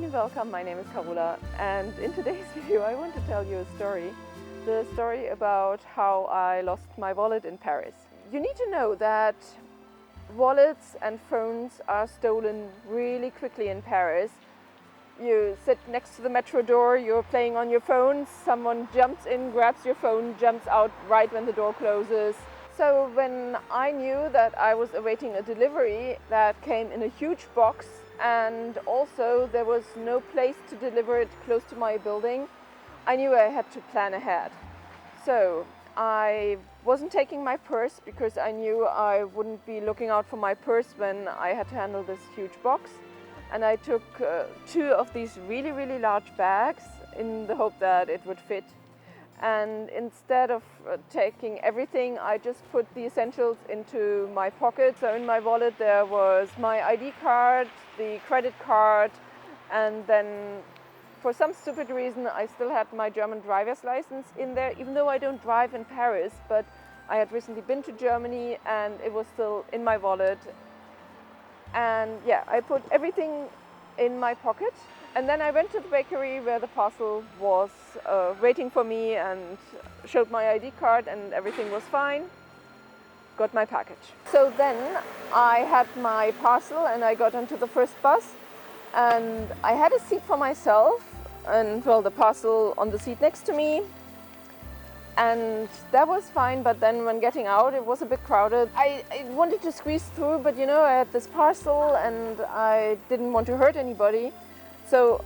and welcome. My name is Carola, and in today's video I want to tell you a story. The story about how I lost my wallet in Paris. You need to know that wallets and phones are stolen really quickly in Paris. You sit next to the metro door, you're playing on your phone, someone jumps in, grabs your phone, jumps out right when the door closes. So when I knew that I was awaiting a delivery that came in a huge box, and also there was no place to deliver it close to my building, I knew I had to plan ahead. So I wasn't taking my purse because I knew I wouldn't be looking out for my purse when I had to handle this huge box. And I took two of these really large bags in the hope that it would fit. And instead of taking everything, I just put the essentials into my pocket. So in my wallet there was my ID card, the credit card, and then for some stupid reason I still had my German driver's license in there, even though I don't drive in Paris, but I had recently been to Germany and it was still in my wallet. And yeah, I put everything in my pocket, and then I went to the bakery where the parcel was waiting for me and showed my ID card and everything was fine. Got my package. So then I had my parcel and I got onto the first bus and I had a seat for myself and well, the parcel on the seat next to me. And that was fine, but then when getting out, it was a bit crowded. I wanted to squeeze through, but you know, I had this parcel and I didn't want to hurt anybody. So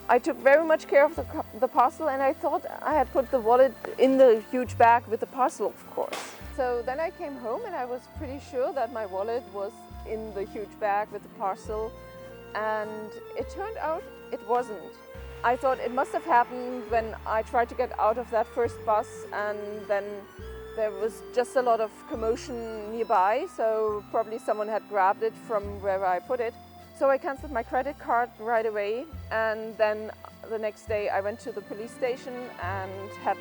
I took very much care of the parcel, and I thought I had put the wallet in the huge bag with the parcel, of course. So then I came home and I was pretty sure that my wallet was in the huge bag with the parcel, and it turned out it wasn't. I thought it must have happened when I tried to get out of that first bus, and then there was just a lot of commotion nearby, so probably someone had grabbed it from where I put it. So I cancelled my credit card right away, and then the next day I went to the police station and had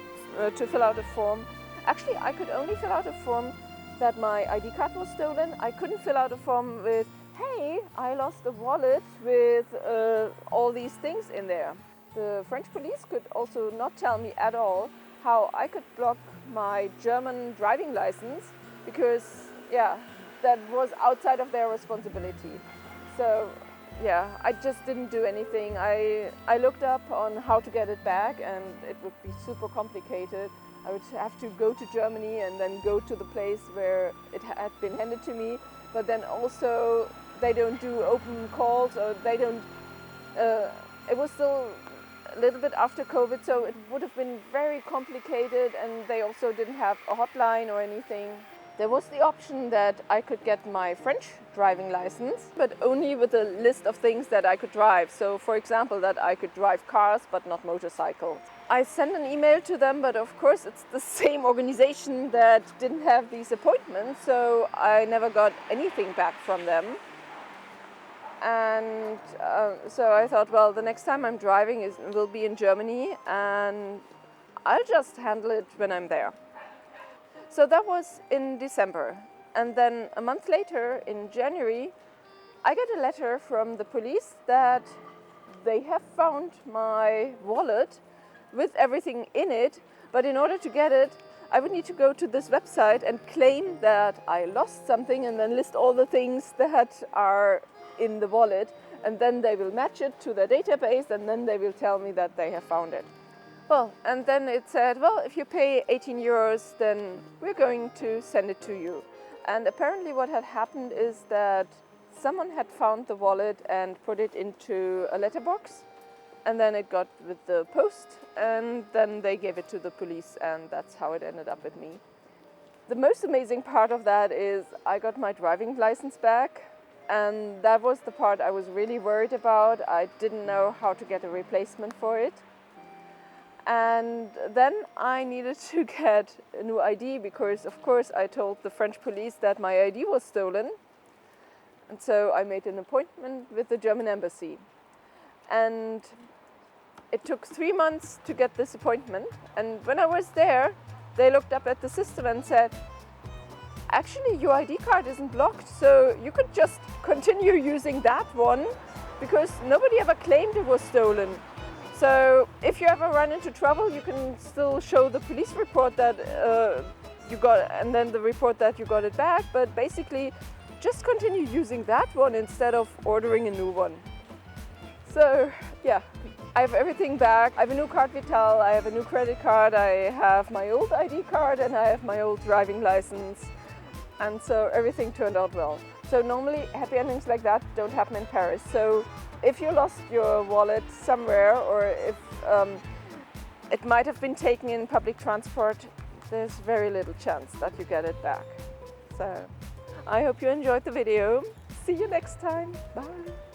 to fill out a form. Actually, I could only fill out a form that my ID card was stolen. I couldn't fill out a form with, hey, I lost a wallet with all these things in there. The French police could also not tell me at all how I could block my German driving license because, yeah, that was outside of their responsibility. So, yeah, I just didn't do anything. I looked up on how to get it back, and it would be super complicated. I would have to go to Germany and then go to the place where it had been handed to me. But then also they don't do open calls, or they don't, it was still a little bit after COVID, so it would have been very complicated, and they also didn't have a hotline or anything. There was the option that I could get my French driving license, but only with a list of things that I could drive. So for example, that I could drive cars but not motorcycles. I sent an email to them, but of course it's the same organization that didn't have these appointments, so I never got anything back from them. And so I thought, well, the next time I'm driving will be in Germany, and I'll just handle it when I'm there. So that was in December. And then a month later, in January, I get a letter from the police that they have found my wallet with everything in it, but in order to get it, I would need to go to this website and claim that I lost something and then list all the things that are in the wallet, and then they will match it to their database, and then they will tell me that they have found it. Well, and then it said, well, if you pay 18 euros, then we're going to send it to you. And apparently what had happened is that someone had found the wallet and put it into a letterbox, and then it got with the post, and then they gave it to the police, and that's how it ended up with me. The most amazing part of that is I got my driving license back, and that was the part I was really worried about. I didn't know how to get a replacement for it. And then I needed to get a new ID because, of course, I told the French police that my ID was stolen. And so I made an appointment with the German embassy. And it took 3 months to get this appointment. And when I was there, they looked up at the system and said, actually, your ID card isn't blocked, so you could just continue using that one because nobody ever claimed it was stolen. So if you ever run into trouble, you can still show the police report that you got, and then the report that you got it back. But basically, just continue using that one instead of ordering a new one. So yeah, I have everything back. I have a new carte vitale, I have a new credit card, I have my old ID card, and I have my old driving license. And so everything turned out well. So normally happy endings like that don't happen in Paris. So if you lost your wallet somewhere, or if it might have been taken in public transport, there's very little chance that you get it back. So I hope you enjoyed the video. See you next time. Bye.